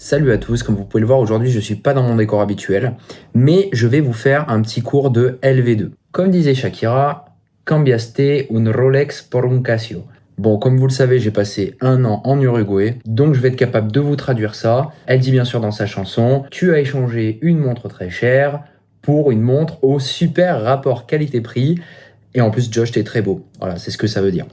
Salut à tous, comme vous pouvez le voir aujourd'hui je suis pas dans mon décor habituel, mais je vais vous faire un petit cours de LV2. Comme disait Shakira, cambiaste un Rolex por un Casio. Bon, comme vous le savez, j'ai passé un an en Uruguay, donc je vais être capable de vous traduire ça. Elle dit bien sûr dans sa chanson, tu as échangé une montre très chère pour une montre au super rapport qualité-prix, et en plus Josh t'es très beau. Voilà, c'est ce que ça veut dire.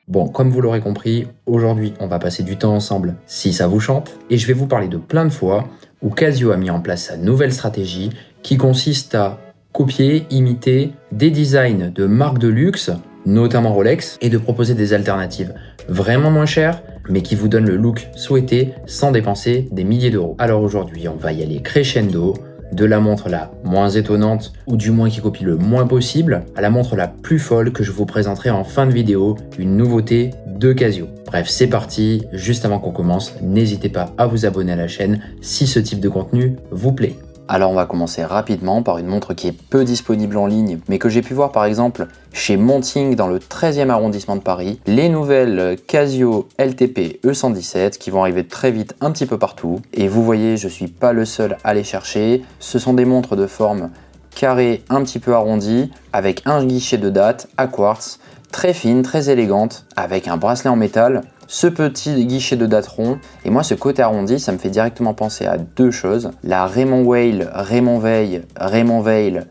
Bon, comme vous l'aurez compris, aujourd'hui, on va passer du temps ensemble si ça vous chante, et je vais vous parler de plein de fois où Casio a mis en place sa nouvelle stratégie qui consiste à copier, imiter des designs de marques de luxe, notamment Rolex, et de proposer des alternatives vraiment moins chères, mais qui vous donnent le look souhaité sans dépenser des milliers d'euros. Alors aujourd'hui, on va y aller crescendo, de la montre la moins étonnante, ou du moins qui copie le moins possible, à la montre la plus folle que je vous présenterai en fin de vidéo, une nouveauté de Casio. Bref, c'est parti, juste avant qu'on commence, n'hésitez pas à vous abonner à la chaîne si ce type de contenu vous plaît. Alors on va commencer rapidement par une montre qui est peu disponible en ligne, mais que j'ai pu voir par exemple chez Monting dans le 13e arrondissement de Paris, les nouvelles Casio LTP E117 qui vont arriver très vite un petit peu partout. Et vous voyez, je suis pas le seul à les chercher. Ce sont des montres de forme carrée un petit peu arrondie, avec un guichet de date à quartz, très fine, très élégante, avec un bracelet en métal, ce petit guichet de date rond, et moi ce côté arrondi, ça me fait directement penser à deux choses. La Raymond Weil,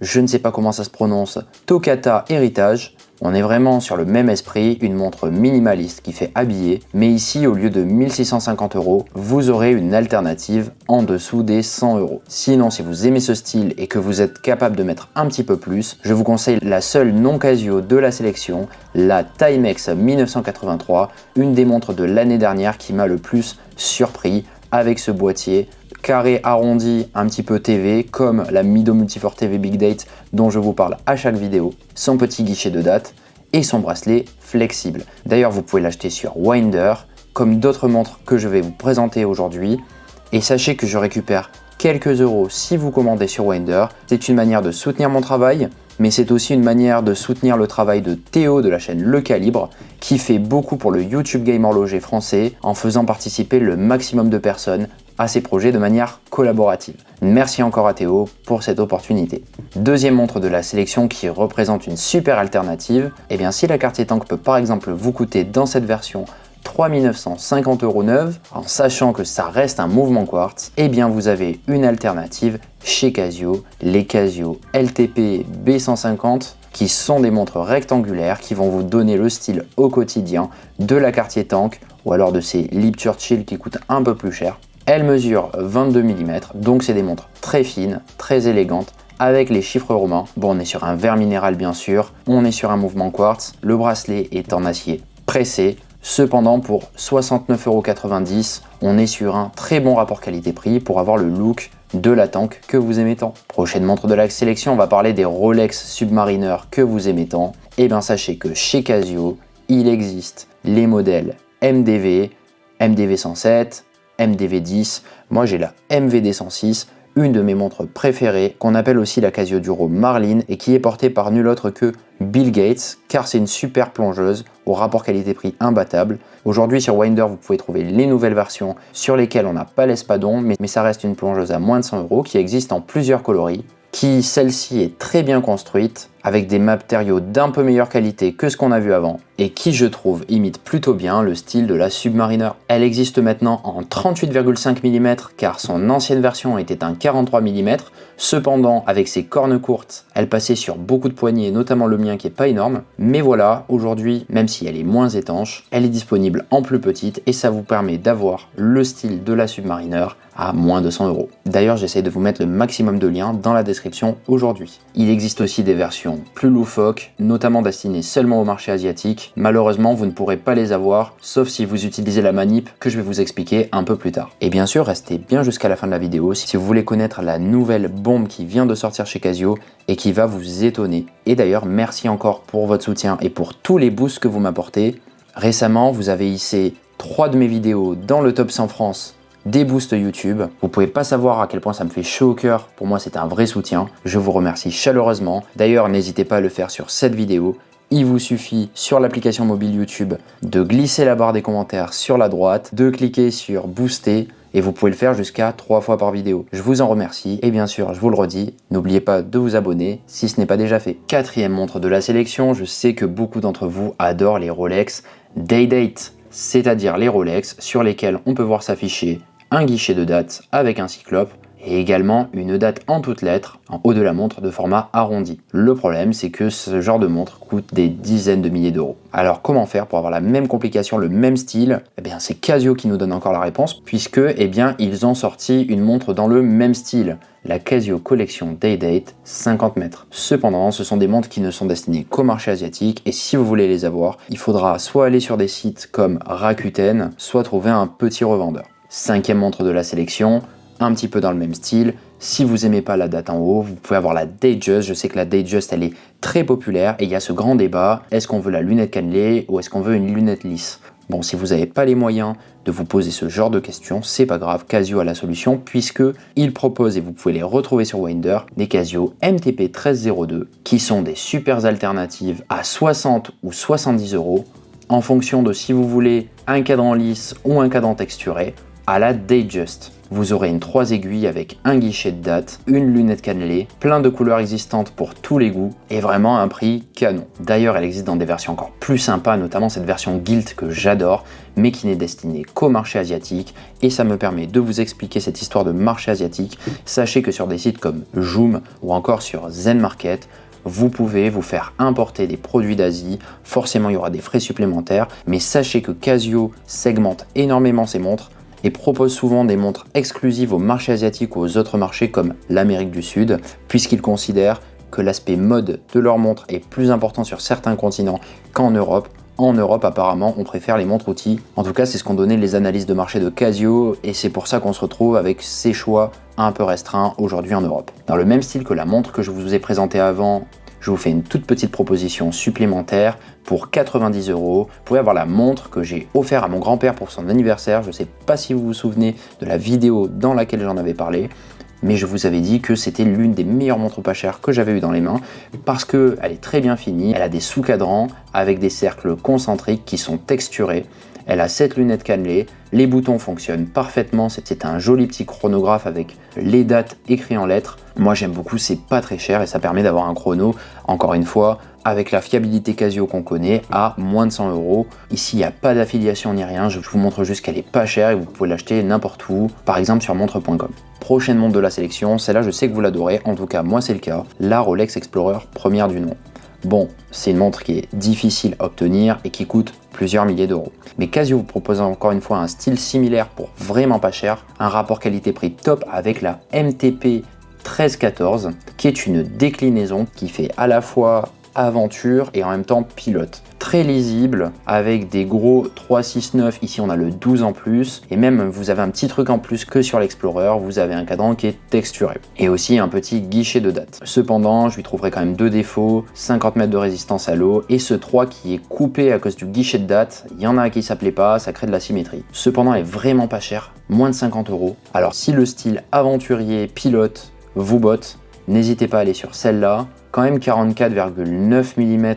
je ne sais pas comment ça se prononce, Toccata Héritage. On est vraiment sur le même esprit, une montre minimaliste qui fait habiller, mais ici au lieu de 1650 €, vous aurez une alternative en dessous des 100 €. Sinon, si vous aimez ce style et que vous êtes capable de mettre un petit peu plus, je vous conseille la seule non Casio de la sélection, la Timex 1983, une des montres de l'année dernière qui m'a le plus surpris avec ce boîtier carré arrondi un petit peu TV comme la Mido Multifor TV Big Date dont je vous parle à chaque vidéo, son petit guichet de date et son bracelet flexible. D'ailleurs vous pouvez l'acheter sur Winder comme d'autres montres que je vais vous présenter aujourd'hui, et sachez que je récupère quelques euros si vous commandez sur Winder. C'est une manière de soutenir mon travail, mais c'est aussi une manière de soutenir le travail de Théo de la chaîne Le Calibre, qui fait beaucoup pour le YouTube Game horloger français en faisant participer le maximum de personnes à ses projets de manière collaborative. Merci encore à Théo pour cette opportunité. Deuxième montre de la sélection qui représente une super alternative, et bien si la Cartier Tank peut par exemple vous coûter dans cette version 3 950 € neuve, en sachant que ça reste un mouvement quartz, et bien vous avez une alternative chez Casio, les Casio LTP B150, qui sont des montres rectangulaires qui vont vous donner le style au quotidien de la Cartier Tank, ou alors de ces Lib Churchill qui coûtent un peu plus cher. Elles mesurent 22 mm, donc c'est des montres très fines, très élégantes, avec les chiffres romains. Bon, on est sur un verre minéral bien sûr, on est sur un mouvement quartz, le bracelet est en acier pressé. Cependant, pour 69,90 €, on est sur un très bon rapport qualité-prix pour avoir le look de la Tank que vous aimez tant. Prochaine montre de la sélection, on va parler des Rolex Submariner que vous aimez tant. Et bien sachez que chez Casio, il existe les modèles MDV, MDV 107, MDV 10, moi j'ai la MVD 106, une de mes montres préférées, qu'on appelle aussi la Casio Duro Marlin et qui est portée par nul autre que Bill Gates, car c'est une super plongeuse au rapport qualité-prix imbattable. Aujourd'hui sur Winder, vous pouvez trouver les nouvelles versions sur lesquelles on n'a pas l'espadon, mais ça reste une plongeuse à moins de 100 € qui existe en plusieurs coloris, qui celle-ci est très bien construite, avec des matériaux d'un peu meilleure qualité que ce qu'on a vu avant, et qui je trouve imite plutôt bien le style de la Submariner. Elle existe maintenant en 38,5 mm car son ancienne version était un 43 mm, cependant avec ses cornes courtes, elle passait sur beaucoup de poignées, notamment le mien qui est pas énorme, mais voilà, aujourd'hui, même si elle est moins étanche, elle est disponible en plus petite et ça vous permet d'avoir le style de la Submariner à moins de 100 €. D'ailleurs, j'essaie de vous mettre le maximum de liens dans la description aujourd'hui. Il existe aussi des versions plus loufoques, notamment destinées seulement au marché asiatique. Malheureusement, vous ne pourrez pas les avoir, sauf si vous utilisez la manip que je vais vous expliquer un peu plus tard. Et bien sûr, restez bien jusqu'à la fin de la vidéo si vous voulez connaître la nouvelle bombe qui vient de sortir chez Casio et qui va vous étonner. Et d'ailleurs, merci encore pour votre soutien et pour tous les boosts que vous m'apportez. Récemment, vous avez hissé 3 de mes vidéos dans le top 100 France des boosts YouTube. Vous pouvez pas savoir à quel point ça me fait chaud au cœur. Pour moi, c'est un vrai soutien. Je vous remercie chaleureusement. D'ailleurs, n'hésitez pas à le faire sur cette vidéo Il vous suffit sur l'application mobile YouTube de glisser la barre des commentaires sur la droite, de cliquer sur booster et vous pouvez le faire jusqu'à 3 fois par vidéo. Je vous en remercie et bien sûr, je vous le redis, n'oubliez pas de vous abonner si ce n'est pas déjà fait. Quatrième montre de la sélection, je sais que beaucoup d'entre vous adorent les Rolex Day-Date, c'est-à-dire les Rolex sur lesquels on peut voir s'afficher un guichet de date avec un cyclope et également une date en toutes lettres en haut de la montre de format arrondi. Le problème, c'est que ce genre de montre coûte des dizaines de milliers d'euros. Alors comment faire pour avoir la même complication, le même style? Eh bien c'est Casio qui nous donne encore la réponse puisque ils ont sorti une montre dans le même style, la Casio Collection Day-Date 50 mètres. Cependant, ce sont des montres qui ne sont destinées qu'au marché asiatique et si vous voulez les avoir, il faudra soit aller sur des sites comme Rakuten, soit trouver un petit revendeur. Cinquième montre de la sélection, un petit peu dans le même style. Si vous aimez pas la date en haut, vous pouvez avoir la Datejust. Je sais que la Datejust, elle est très populaire et il y a ce grand débat. Est-ce qu'on veut la lunette cannelée ou est-ce qu'on veut une lunette lisse? Bon, si vous n'avez pas les moyens de vous poser ce genre de questions, c'est pas grave, Casio a la solution puisque il propose, et vous pouvez les retrouver sur Winder, des Casio MTP 1302 qui sont des super alternatives à 60 ou 70 euros en fonction de si vous voulez un cadran lisse ou un cadran texturé à la Datejust. Vous aurez une 3 aiguilles avec un guichet de date, une lunette cannelée, plein de couleurs existantes pour tous les goûts et vraiment un prix canon. D'ailleurs, elle existe dans des versions encore plus sympas, notamment cette version Gilt que j'adore, mais qui n'est destinée qu'au marché asiatique. Et ça me permet de vous expliquer cette histoire de marché asiatique. Sachez que sur des sites comme Joom ou encore sur Zen Market, vous pouvez vous faire importer des produits d'Asie. Forcément, il y aura des frais supplémentaires, mais sachez que Casio segmente énormément ses montres et propose souvent des montres exclusives au marché asiatique ou aux autres marchés comme l'Amérique du Sud, puisqu'ils considèrent que l'aspect mode de leurs montres est plus important sur certains continents qu'en Europe. En Europe, apparemment, on préfère les montres outils. En tout cas, c'est ce qu'ont donné les analyses de marché de Casio, et c'est pour ça qu'on se retrouve avec ces choix un peu restreints aujourd'hui en Europe. Dans le même style que la montre que je vous ai présentée avant, je vous fais une toute petite proposition supplémentaire pour 90 euros. Vous pouvez avoir la montre que j'ai offert à mon grand-père pour son anniversaire. Je ne sais pas si vous vous souvenez de la vidéo dans laquelle j'en avais parlé, mais je vous avais dit que c'était l'une des meilleures montres pas chères que j'avais eu dans les mains parce qu'elle est très bien finie. Elle a des sous-cadrans avec des cercles concentriques qui sont texturés. Elle a 7 lunettes cannelées, les boutons fonctionnent parfaitement, c'est un joli petit chronographe avec les dates écrites en lettres. Moi j'aime beaucoup, c'est pas très cher et ça permet d'avoir un chrono, encore une fois, avec la fiabilité Casio qu'on connaît, à moins de 100 euros. Ici, il n'y a pas d'affiliation ni rien, je vous montre juste qu'elle est pas chère et vous pouvez l'acheter n'importe où, par exemple sur montre.com. Prochaine montre de la sélection, celle-là je sais que vous l'adorez, en tout cas moi c'est le cas, la Rolex Explorer première du nom. Bon, c'est une montre qui est difficile à obtenir et qui coûte plusieurs milliers d'euros. Mais Casio vous propose encore une fois un style similaire pour vraiment pas cher, un rapport qualité-prix top avec la MTP 1314, qui est une déclinaison qui fait à la fois aventure et en même temps pilote. Très lisible avec des gros 369, ici on a le 12 en plus et même vous avez un petit truc en plus que sur l'Explorer, vous avez un cadran qui est texturé et aussi un petit guichet de date. Cependant, je lui trouverai quand même deux défauts, 50 mètres de résistance à l'eau et ce 3 qui est coupé à cause du guichet de date. Il y en a un qui s'appelait pas, ça crée de la symétrie. Cependant, elle est vraiment pas chère, moins de 50 euros. Alors si le style aventurier pilote vous botte, n'hésitez pas à aller sur celle-là. Quand même 44,9 mm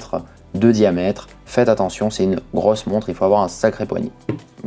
de diamètre. Faites attention, c'est une grosse montre, il faut avoir un sacré poignet.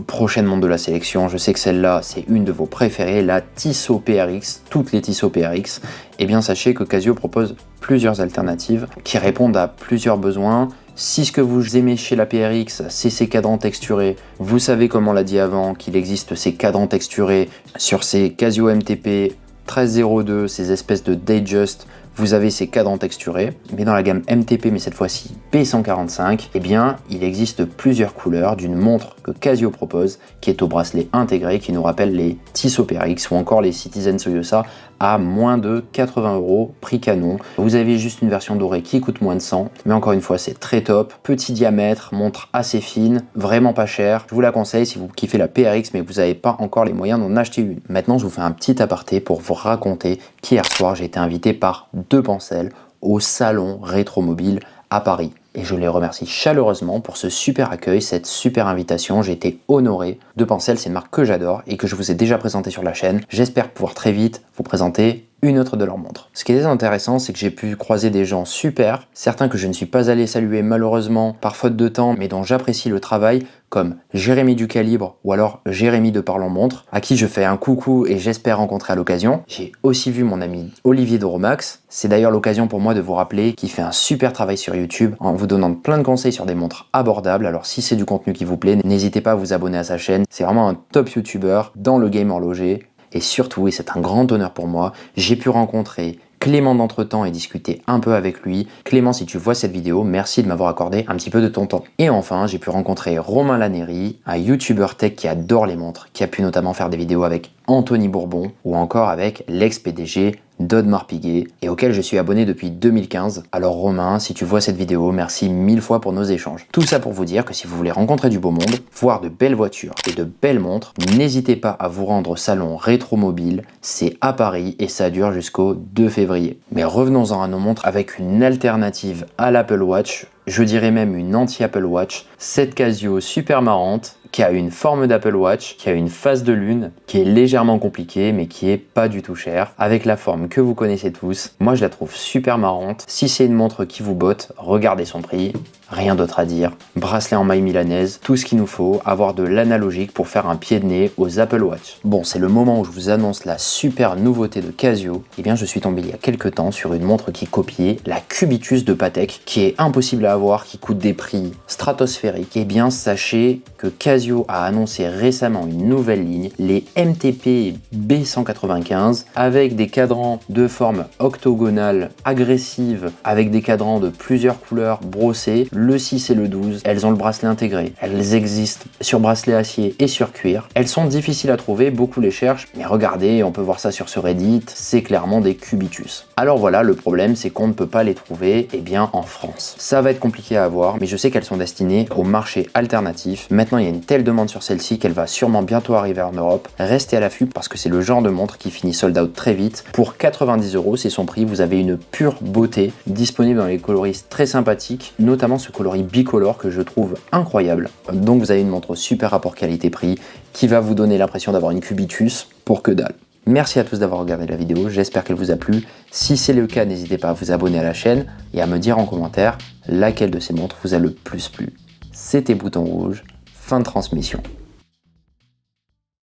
Prochaine montre de la sélection, je sais que celle-là, c'est une de vos préférées, la Tissot PRX, toutes les Tissot PRX. Eh bien, sachez que Casio propose plusieurs alternatives qui répondent à plusieurs besoins. Si ce que vous aimez chez la PRX, c'est ces cadrans texturés, vous savez, comme on l'a dit avant, qu'il existe ces cadrans texturés sur ces Casio MTP 1302, ces espèces de Datejust. Vous avez ces cadrans texturés, mais dans la gamme MTP, mais cette fois-ci P145, eh bien, il existe plusieurs couleurs d'une montre que Casio propose, qui est au bracelet intégré, qui nous rappelle les Tissot PRX ou encore les Citizen Soyosa à moins de 80 euros, prix canon. Vous avez juste une version dorée qui coûte moins de 100, mais encore une fois, c'est très top. Petit diamètre, montre assez fine, vraiment pas chère. Je vous la conseille si vous kiffez la PRX, mais que vous n'avez pas encore les moyens d'en acheter une. Maintenant, je vous fais un petit aparté pour vous raconter qu'hier soir, j'ai été invité par Deux Penselles au salon Rétromobile à Paris. Et je les remercie chaleureusement pour ce super accueil, cette super invitation. J'ai été honoré. Deux Penselles, c'est une marque que j'adore et que je vous ai déjà présentée sur la chaîne. J'espère pouvoir très vite vous présenter une autre de leurs montres. Ce qui est intéressant, c'est que j'ai pu croiser des gens super, certains que je ne suis pas allé saluer malheureusement par faute de temps, mais dont j'apprécie le travail, comme Jérémy du Calibre ou alors Jérémy de Parlons Montre, à qui je fais un coucou et j'espère rencontrer à l'occasion. J'ai aussi vu mon ami Olivier Doromax. C'est d'ailleurs l'occasion pour moi de vous rappeler qu'il fait un super travail sur YouTube en vous donnant plein de conseils sur des montres abordables. Alors si c'est du contenu qui vous plaît, n'hésitez pas à vous abonner à sa chaîne. C'est vraiment un top YouTuber dans le game horloger. Et surtout, et c'est un grand honneur pour moi, j'ai pu rencontrer Clément d'Entretemps et discuter un peu avec lui. Clément, si tu vois cette vidéo, merci de m'avoir accordé un petit peu de ton temps. Et enfin, j'ai pu rencontrer Romain Laneri, un YouTuber tech qui adore les montres, qui a pu notamment faire des vidéos avec Anthony Bourbon ou encore avec l'ex-PDG d'Audemars Piguet et auquel je suis abonné depuis 2015. Alors Romain, si tu vois cette vidéo, merci 1000 fois pour nos échanges. Tout ça pour vous dire que si vous voulez rencontrer du beau monde, voir de belles voitures et de belles montres, n'hésitez pas à vous rendre au salon Rétromobile. C'est à Paris et ça dure jusqu'au 2 février. Mais revenons-en à nos montres avec une alternative à l'Apple Watch. Je dirais même une anti-Apple Watch, cette Casio super marrante, qui a une forme d'Apple Watch, qui a une face de lune, qui est légèrement compliquée, mais qui est pas du tout chère, avec la forme que vous connaissez tous. Moi, je la trouve super marrante. Si c'est une montre qui vous botte, regardez son prix. Rien d'autre à dire. Bracelet en maille milanaise, tout ce qu'il nous faut, avoir de l'analogique pour faire un pied de nez aux Apple Watch. Bon, c'est le moment où je vous annonce la super nouveauté de Casio. Eh bien, je suis tombé il y a quelques temps sur une montre qui copiait la Cubitus de Patek, qui est impossible à avoir, qui coûte des prix stratosphériques. Eh bien, sachez que Casio a annoncé récemment une nouvelle ligne, les MTP B195, avec des cadrans de forme octogonale agressive, avec des cadrans de plusieurs couleurs brossés, le 6 et le 12. Elles ont le bracelet intégré. Elles existent sur bracelet acier et sur cuir. Elles sont difficiles à trouver, beaucoup les cherchent, mais regardez, on peut voir ça sur ce Reddit, c'est clairement des Cubitus. Alors voilà, le problème, c'est qu'on ne peut pas les trouver, eh bien, en France. Ça va être compliqué à avoir, mais je sais qu'elles sont destinées au marché alternatif. Maintenant, il y a une telle demande sur celle-ci qu'elle va sûrement bientôt arriver en Europe. Restez à l'affût parce que c'est le genre de montre qui finit sold out très vite. Pour 90 €, c'est son prix. Vous avez une pure beauté disponible dans les coloris très sympathiques, notamment ce coloris bicolore que je trouve incroyable. Donc vous avez une montre super rapport qualité-prix qui va vous donner l'impression d'avoir une Cubitus pour que dalle. Merci à tous d'avoir regardé la vidéo, j'espère qu'elle vous a plu. Si c'est le cas, n'hésitez pas à vous abonner à la chaîne et à me dire en commentaire laquelle de ces montres vous a le plus plu. C'était Bouton Rouge, fin de transmission.